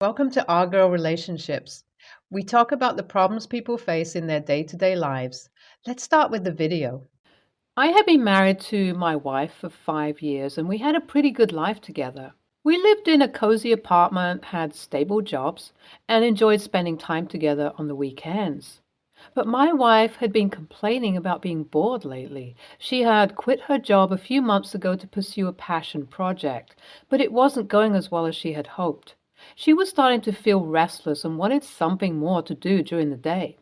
Welcome to Our Girl Relationships. We talk about the problems people face in their day-to-day lives. Let's start with the video. I had been married to my wife for 5 years and we had a pretty good life together. We lived in a cozy apartment, had stable jobs, and enjoyed spending time together on the weekends. But my wife had been complaining about being bored lately. She had quit her job a few months ago to pursue a passion project, but it wasn't going as well as she had hoped. She was starting to feel restless and wanted something more to do during the day.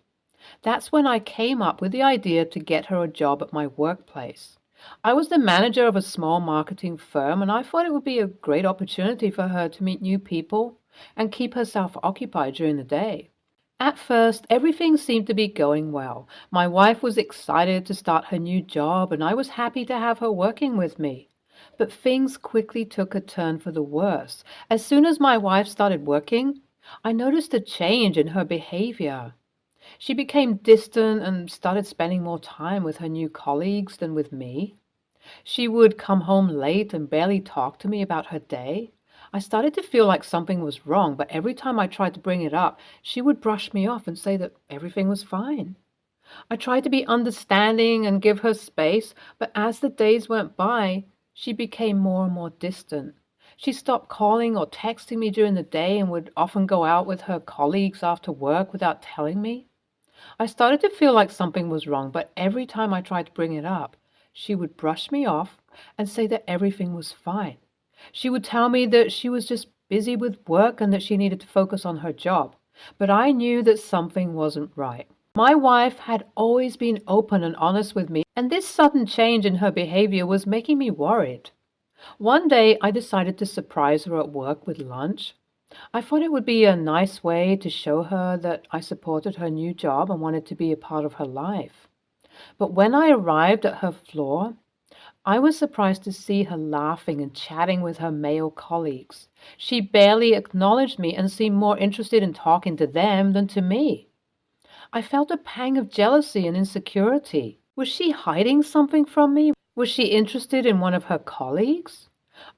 That's when I came up with the idea to get her a job at my workplace. I was the manager of a small marketing firm, and I thought it would be a great opportunity for her to meet new people and keep herself occupied during the day. At first, everything seemed to be going well. My wife was excited to start her new job, and I was happy to have her working with me. But things quickly took a turn for the worse. As soon as my wife started working, I noticed a change in her behavior. She became distant and started spending more time with her new colleagues than with me. She would come home late and barely talk to me about her day. I started to feel like something was wrong, but every time I tried to bring it up, she would brush me off and say that everything was fine. I tried to be understanding and give her space, but as the days went by, she became more and more distant. She stopped calling or texting me during the day and would often go out with her colleagues after work without telling me. I started to feel like something was wrong, but every time I tried to bring it up, she would brush me off and say that everything was fine. She would tell me that she was just busy with work and that she needed to focus on her job. But I knew that something wasn't right. My wife had always been open and honest with me, and this sudden change in her behavior was making me worried. One day, I decided to surprise her at work with lunch. I thought it would be a nice way to show her that I supported her new job and wanted to be a part of her life. But when I arrived at her floor, I was surprised to see her laughing and chatting with her male colleagues. She barely acknowledged me and seemed more interested in talking to them than to me. I felt a pang of jealousy and insecurity. Was she hiding something from me? Was she interested in one of her colleagues?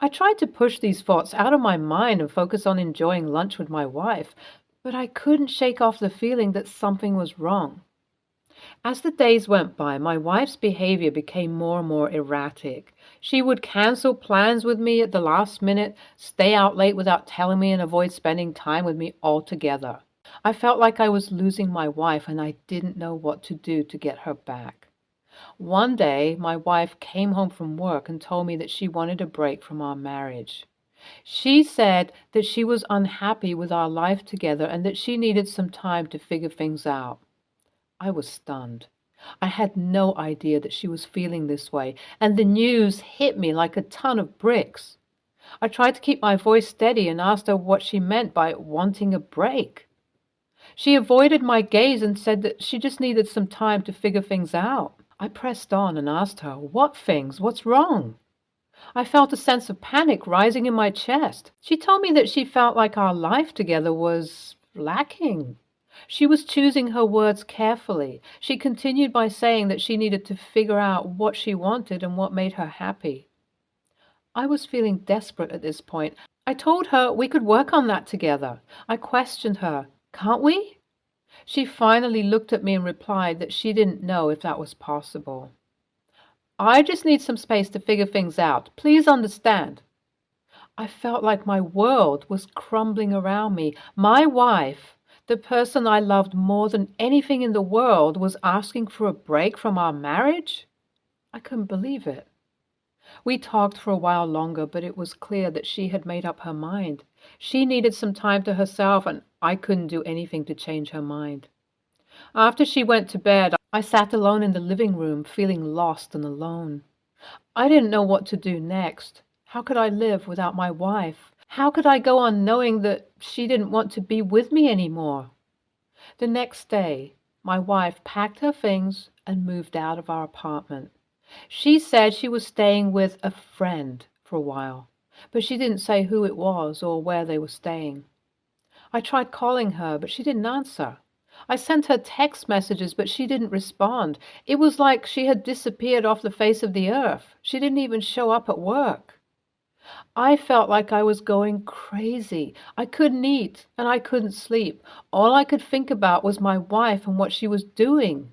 I tried to push these thoughts out of my mind and focus on enjoying lunch with my wife, but I couldn't shake off the feeling that something was wrong. As the days went by, my wife's behavior became more and more erratic. She would cancel plans with me at the last minute, stay out late without telling me, and avoid spending time with me altogether. I felt like I was losing my wife, and I didn't know what to do to get her back. One day, my wife came home from work and told me that she wanted a break from our marriage. She said that she was unhappy with our life together and that she needed some time to figure things out. I was stunned. I had no idea that she was feeling this way, and the news hit me like a ton of bricks. I tried to keep my voice steady and asked her what she meant by wanting a break. She avoided my gaze and said that she just needed some time to figure things out. I pressed on and asked her, "What things? What's wrong?" I felt a sense of panic rising in my chest. She told me that she felt like our life together was lacking. She was choosing her words carefully. She continued by saying that she needed to figure out what she wanted and what made her happy. I was feeling desperate at this point. I told her we could work on that together. I questioned her, "Can't we?" She finally looked at me and replied that she didn't know if that was possible. "I just need some space to figure things out. Please understand." I felt like my world was crumbling around me. My wife, the person I loved more than anything in the world, was asking for a break from our marriage? I couldn't believe it. We talked for a while longer, but it was clear that she had made up her mind. She needed some time to herself, and I couldn't do anything to change her mind. After she went to bed, I sat alone in the living room, feeling lost and alone. I didn't know what to do next. How could I live without my wife? How could I go on knowing that she didn't want to be with me anymore? The next day, my wife packed her things and moved out of our apartment. She said she was staying with a friend for a while, but she didn't say who it was or where they were staying. I tried calling her, but she didn't answer. I sent her text messages, but she didn't respond. It was like she had disappeared off the face of the earth. She didn't even show up at work. I felt like I was going crazy. I couldn't eat and I couldn't sleep. All I could think about was my wife and what she was doing.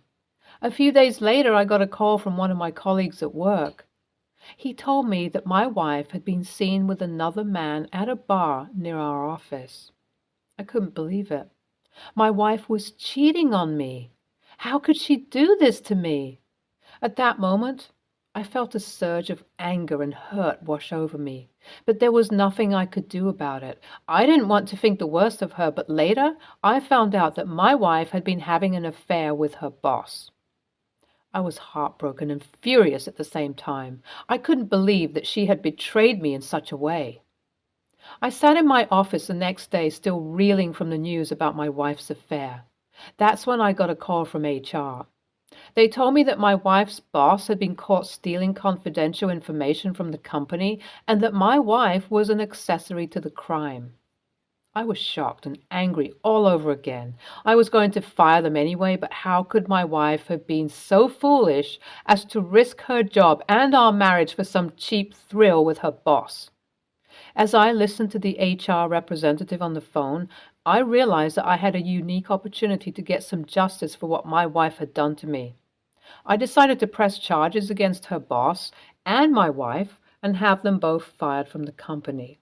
A few days later, I got a call from one of my colleagues at work. He told me that my wife had been seen with another man at a bar near our office. I couldn't believe it. My wife was cheating on me. How could she do this to me? At that moment, I felt a surge of anger and hurt wash over me, but there was nothing I could do about it. I didn't want to think the worst of her, but later I found out that my wife had been having an affair with her boss. I was heartbroken and furious at the same time. I couldn't believe that she had betrayed me in such a way. I sat in my office the next day still reeling from the news about my wife's affair. That's when I got a call from HR. They told me that my wife's boss had been caught stealing confidential information from the company and that my wife was an accessory to the crime. I was shocked and angry all over again. I was going to fire them anyway, but how could my wife have been so foolish as to risk her job and our marriage for some cheap thrill with her boss? As I listened to the HR representative on the phone, I realized that I had a unique opportunity to get some justice for what my wife had done to me. I decided to press charges against her boss and my wife and have them both fired from the company.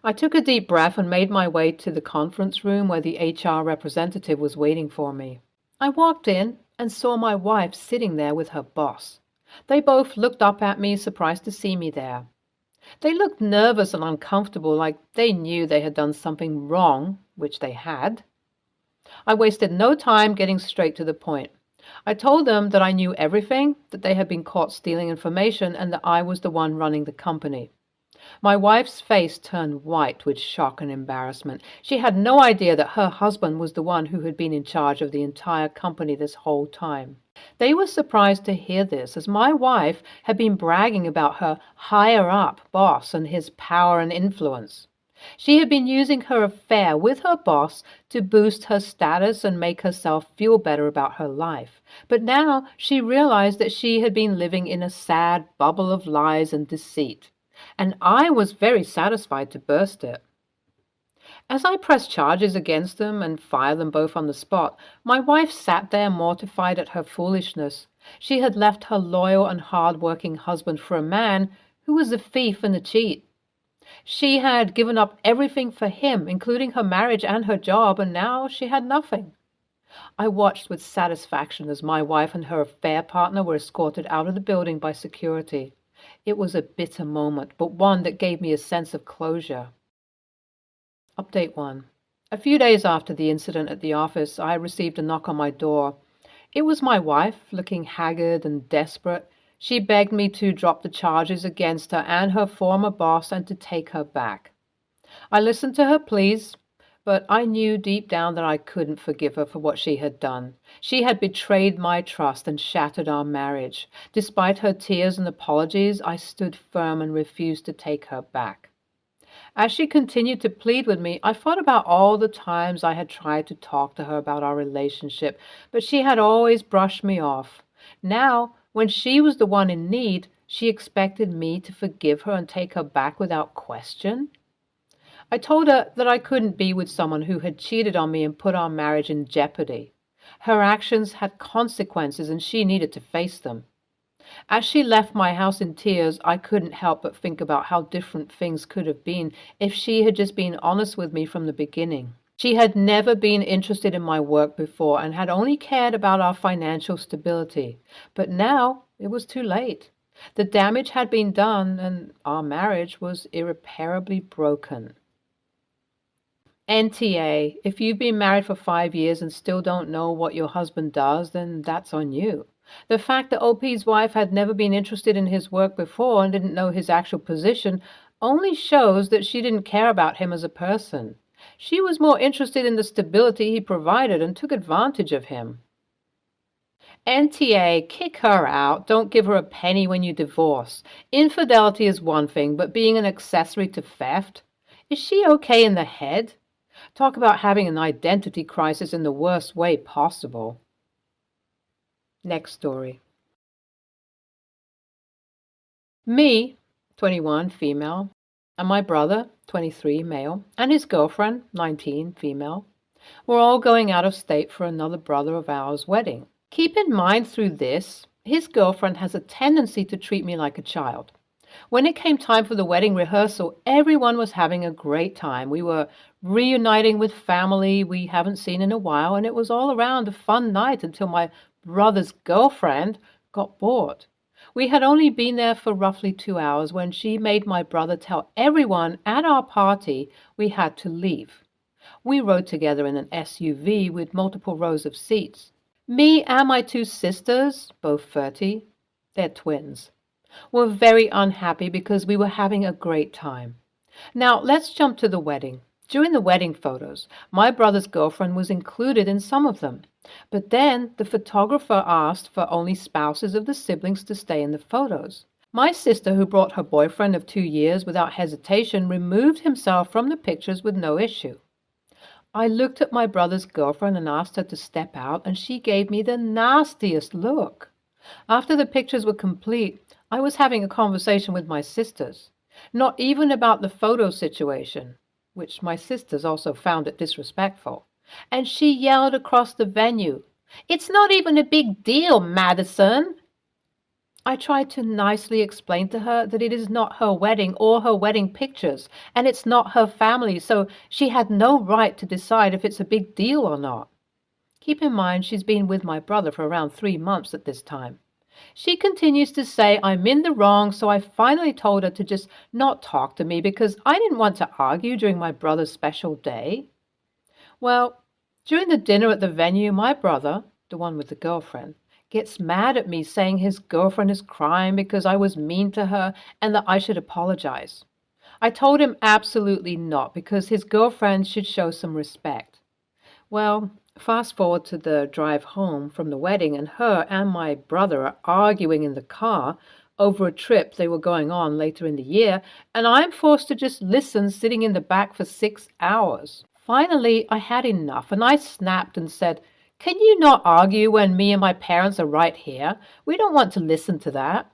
I took a deep breath and made my way to the conference room where the HR representative was waiting for me. I walked in and saw my wife sitting there with her boss. They both looked up at me, surprised to see me there. They looked nervous and uncomfortable, like they knew they had done something wrong, which they had. I wasted no time getting straight to the point. I told them that I knew everything, that they had been caught stealing information, and that I was the one running the company. My wife's face turned white with shock and embarrassment. She had no idea that her husband was the one who had been in charge of the entire company this whole time. They were surprised to hear this, as my wife had been bragging about her higher-up boss and his power and influence. She had been using her affair with her boss to boost her status and make herself feel better about her life. But now she realized that she had been living in a sad bubble of lies and deceit, and I was very satisfied to burst it. As I pressed charges against them and fired them both on the spot, my wife sat there mortified at her foolishness. She had left her loyal and hard-working husband for a man who was a thief and a cheat. She had given up everything for him, including her marriage and her job, and now she had nothing. I watched with satisfaction as my wife and her affair partner were escorted out of the building by security. It was a bitter moment, but one that gave me a sense of closure. Update 1. A few days after the incident at the office, I received a knock on my door. It was my wife, looking haggard and desperate. She begged me to drop the charges against her and her former boss and to take her back. I listened to her pleas, but I knew deep down that I couldn't forgive her for what she had done. She had betrayed my trust and shattered our marriage. Despite her tears and apologies, I stood firm and refused to take her back. As she continued to plead with me, I thought about all the times I had tried to talk to her about our relationship, but she had always brushed me off. Now, when she was the one in need, she expected me to forgive her and take her back without question. I told her that I couldn't be with someone who had cheated on me and put our marriage in jeopardy. Her actions had consequences and she needed to face them. As she left my house in tears, I couldn't help but think about how different things could have been if she had just been honest with me from the beginning. She had never been interested in my work before and had only cared about our financial stability. But now it was too late. The damage had been done and our marriage was irreparably broken. NTA, if you've been married for 5 years and still don't know what your husband does, then that's on you. The fact that OP's wife had never been interested in his work before and didn't know his actual position only shows that she didn't care about him as a person. She was more interested in the stability he provided and took advantage of him. NTA, kick her out. Don't give her a penny when you divorce. Infidelity is one thing, but being an accessory to theft? Is she okay in the head? Talk about having an identity crisis in the worst way possible. Next story. Me, 21, female. and my brother, 23, male, and his girlfriend, 19, female, were all going out of state for another brother of ours' wedding. Keep in mind through this, his girlfriend has a tendency to treat me like a child. When it came time for the wedding rehearsal, everyone was having a great time. We were reuniting with family we haven't seen in a while, and it was all around a fun night until my brother's girlfriend got bored. We had only been there for roughly 2 hours when she made my brother tell everyone at our party we had to leave. We rode together in an SUV with multiple rows of seats. Me and my two sisters, both 30, they're twins, were very unhappy because we were having a great time. Now, let's jump to the wedding. During the wedding photos, my brother's girlfriend was included in some of them. But then the photographer asked for only spouses of the siblings to stay in the photos. My sister, who brought her boyfriend of 2 years without hesitation, removed himself from the pictures with no issue. I looked at my brother's girlfriend and asked her to step out, and she gave me the nastiest look. After the pictures were complete, I was having a conversation with my sisters, not even about the photo situation, which my sisters also found it disrespectful, and she yelled across the venue, "It's not even a big deal, Madison." I tried to nicely explain to her that it is not her wedding or her wedding pictures, and it's not her family, so she had no right to decide if it's a big deal or not. Keep in mind, she's been with my brother for around 3 months at this time. She continues to say I'm in the wrong, so I finally told her to just not talk to me because I didn't want to argue during my brother's special day. Well, during the dinner at the venue, my brother, the one with the girlfriend, gets mad at me saying his girlfriend is crying because I was mean to her and that I should apologize. I told him absolutely not, because his girlfriend should show some respect. Well, fast forward to the drive home from the wedding, and her and my brother are arguing in the car over a trip they were going on later in the year, and I'm forced to just listen sitting in the back for 6 hours. Finally, I had enough, and I snapped and said, "Can you not argue when me and my parents are right here? We don't want to listen to that."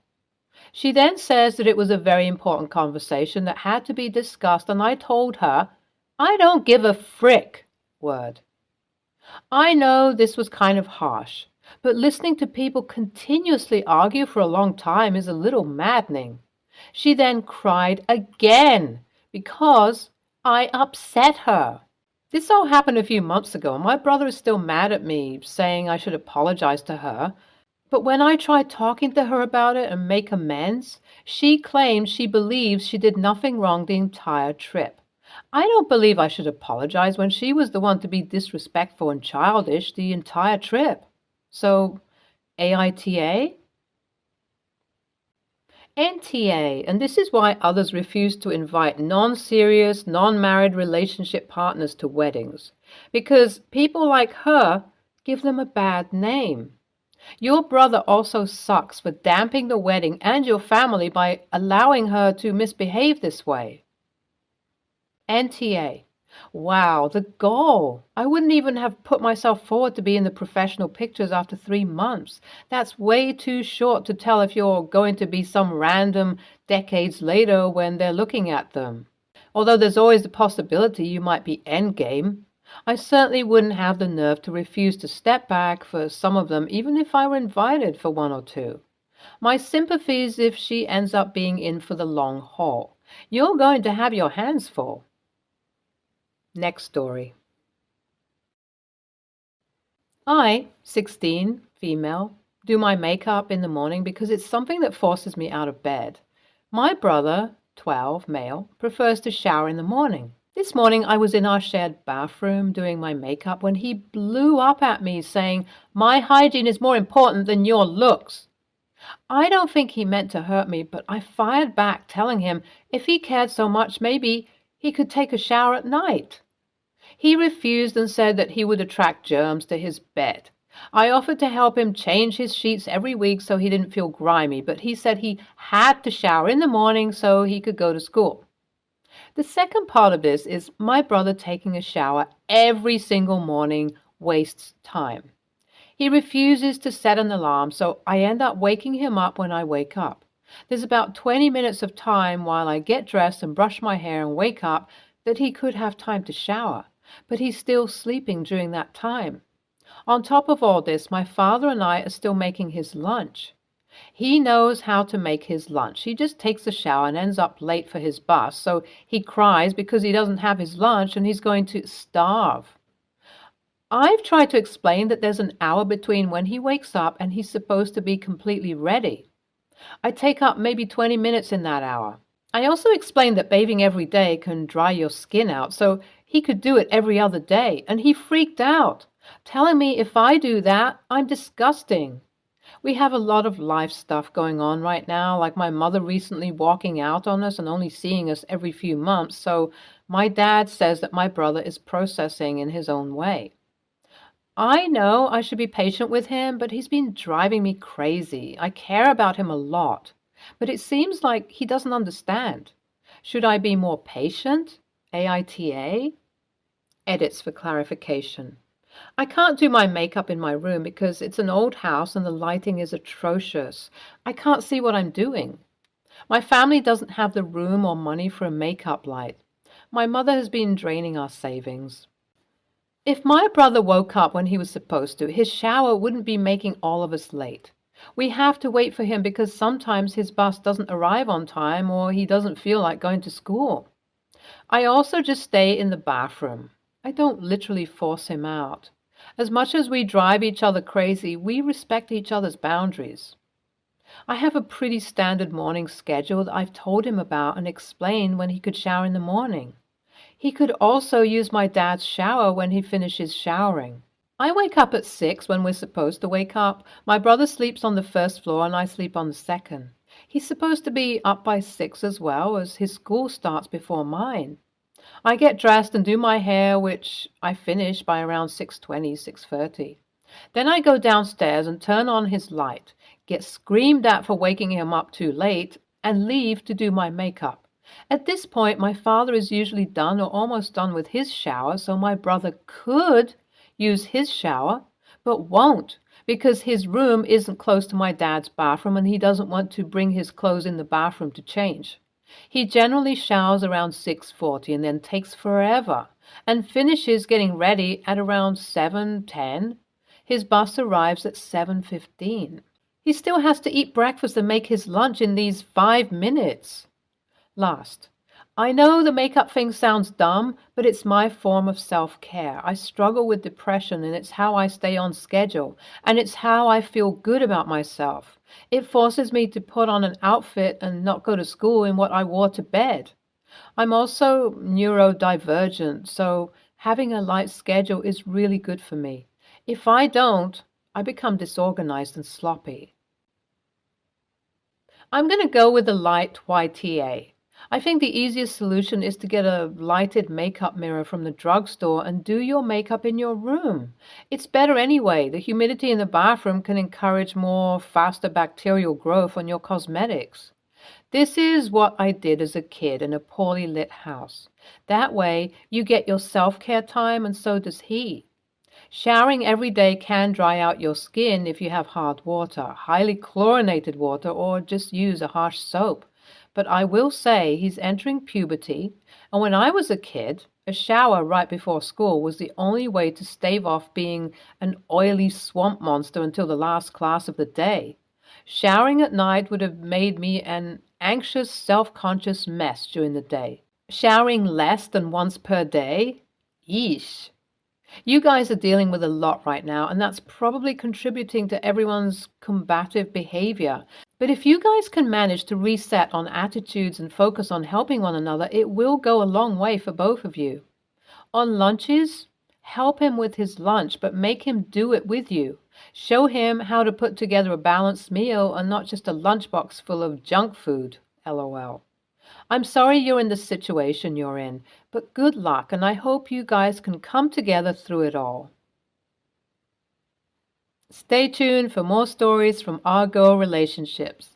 She then says that it was a very important conversation that had to be discussed, and I told her, "I don't give a frick," word. I know this was kind of harsh, but listening to people continuously argue for a long time is a little maddening. She then cried again because I upset her. This all happened a few months ago, and my brother is still mad at me, saying I should apologize to her. But when I tried talking to her about it and make amends, she claims she believes she did nothing wrong the entire trip. I don't believe I should apologize when she was the one to be disrespectful and childish the entire trip. So, AITA? NTA, and this is why others refuse to invite non-serious, non-married relationship partners to weddings, because people like her give them a bad name. Your brother also sucks for damping the wedding and your family by allowing her to misbehave this way. NTA. Wow, the goal. I wouldn't even have put myself forward to be in the professional pictures after 3 months. That's way too short to tell if you're going to be some random decades later when they're looking at them. Although there's always the possibility you might be endgame, I certainly wouldn't have the nerve to refuse to step back for some of them, even if I were invited for 1 or 2. My sympathies if she ends up being in for the long haul. You're going to have your hands full. Next story. I, 16, female, do my makeup in the morning because it's something that forces me out of bed. My brother, 12, male, prefers to shower in the morning. This morning I was in our shared bathroom doing my makeup when he blew up at me saying, "My hygiene is more important than your looks." I don't think he meant to hurt me, but I fired back telling him if he cared so much, maybe he could take a shower at night. He refused and said that he would attract germs to his bed. I offered to help him change his sheets every week so he didn't feel grimy, but he said he had to shower in the morning so he could go to school. The second part of this is my brother taking a shower every single morning wastes time. He refuses to set an alarm, so I end up waking him up when I wake up. There's about 20 minutes of time while I get dressed and brush my hair and wake up that he could have time to shower, but he's still sleeping during that time. On top of all this, my father and I are still making his lunch. He knows how to make his lunch. He just takes a shower and ends up late for his bus, so he cries because he doesn't have his lunch and he's going to starve. I've tried to explain that there's an hour between when he wakes up and he's supposed to be completely ready. I take up maybe 20 minutes in that hour. I also explained that bathing every day can dry your skin out, so he could do it every other day, and he freaked out, telling me if I do that, I'm disgusting. We have a lot of life stuff going on right now, like my mother recently walking out on us and only seeing us every few months, so my dad says that my brother is processing in his own way. I know I should be patient with him, but he's been driving me crazy. I care about him a lot, but it seems like he doesn't understand. Should I be more patient? AITA? Edits for clarification. I can't do my makeup in my room because it's an old house and the lighting is atrocious. I can't see what I'm doing. My family doesn't have the room or money for a makeup light. My mother has been draining our savings. If my brother woke up when he was supposed to, his shower wouldn't be making all of us late. We have to wait for him because sometimes his bus doesn't arrive on time or he doesn't feel like going to school. I also just stay in the bathroom. I don't literally force him out. As much as we drive each other crazy, we respect each other's boundaries. I have a pretty standard morning schedule that I've told him about and explained when he could shower in the morning. He could also use my dad's shower when he finishes showering. I wake up at 6 when we're supposed to wake up. My brother sleeps on the first floor and I sleep on the second. He's supposed to be up by 6 as well, as his school starts before mine. I get dressed and do my hair, which I finish by around 6:20, 6:30. Then I go downstairs and turn on his light, get screamed at for waking him up too late, and leave to do my makeup. At this point, my father is usually done or almost done with his shower, so my brother could use his shower, but won't because his room isn't close to my dad's bathroom and he doesn't want to bring his clothes in the bathroom to change. He generally showers around 6:40 and then takes forever and finishes getting ready at around 7:10. His bus arrives at 7:15. He still has to eat breakfast and make his lunch in these 5 minutes. Last, I know the makeup thing sounds dumb, but it's my form of self-care. I struggle with depression and it's how I stay on schedule, and it's how I feel good about myself. It forces me to put on an outfit and not go to school in what I wore to bed. I'm also neurodivergent, so having a light schedule is really good for me. If I don't, I become disorganized and sloppy. I'm going to go with the light YTA. I think the easiest solution is to get a lighted makeup mirror from the drugstore and do your makeup in your room. It's better anyway. The humidity in the bathroom can encourage more faster bacterial growth on your cosmetics. This is what I did as a kid in a poorly lit house. That way, you get your self-care time and so does he. Showering every day can dry out your skin if you have hard water, highly chlorinated water, or just use a harsh soap. But I will say he's entering puberty, and when I was a kid, a shower right before school was the only way to stave off being an oily swamp monster until the last class of the day. Showering at night would have made me an anxious, self-conscious mess during the day. Showering less than once per day? Yeesh. You guys are dealing with a lot right now, and that's probably contributing to everyone's combative behavior. But if you guys can manage to reset on attitudes and focus on helping one another, it will go a long way for both of you. On lunches, help him with his lunch, but make him do it with you. Show him how to put together a balanced meal and not just a lunchbox full of junk food, LOL. I'm sorry you're in the situation you're in, but good luck, and I hope you guys can come together through it all. Stay tuned for more stories from our girl relationships.